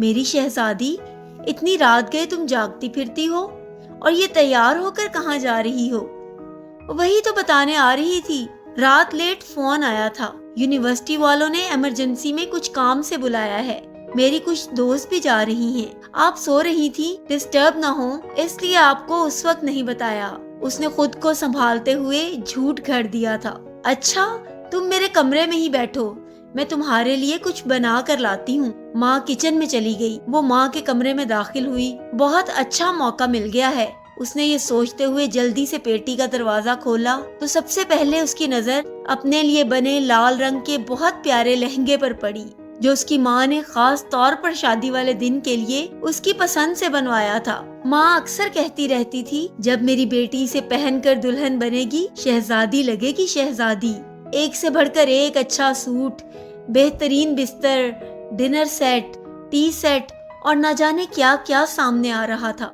میری شہزادی، اتنی رات گئے تم جاگتی پھرتی ہو، اور یہ تیار ہو کر کہاں جا رہی ہو؟ وہی تو بتانے آ رہی تھی، رات لیٹ فون آیا تھا، یونیورسٹی والوں نے ایمرجنسی میں کچھ کام سے بلایا ہے، میری کچھ دوست بھی جا رہی ہیں، آپ سو رہی تھی، ڈسٹرب نہ ہو اس لیے آپ کو اس وقت نہیں بتایا۔ اس نے خود کو سنبھالتے ہوئے جھوٹ گھڑ دیا تھا۔ اچھا، تم میرے کمرے میں ہی بیٹھو، میں تمہارے لیے کچھ بنا کر لاتی ہوں۔ ماں کچن میں چلی گئی، وہ ماں کے کمرے میں داخل ہوئی۔ بہت اچھا موقع مل گیا ہے، اس نے یہ سوچتے ہوئے جلدی سے پیٹی کا دروازہ کھولا تو سب سے پہلے اس کی نظر اپنے لیے بنے لال رنگ کے بہت پیارے لہنگے پر پڑی، جو اس کی ماں نے خاص طور پر شادی والے دن کے لیے اس کی پسند سے بنوایا تھا۔ ماں اکثر کہتی رہتی تھی، جب میری بیٹی اسے پہن کر دلہن بنے گی، شہزادی لگے گی شہزادی۔ ایک سے بڑھ کر ایک اچھا سوٹ، بہترین بستر، ڈنر سیٹ، ٹی سیٹ اور نہ جانے کیا کیا سامنے آ رہا تھا۔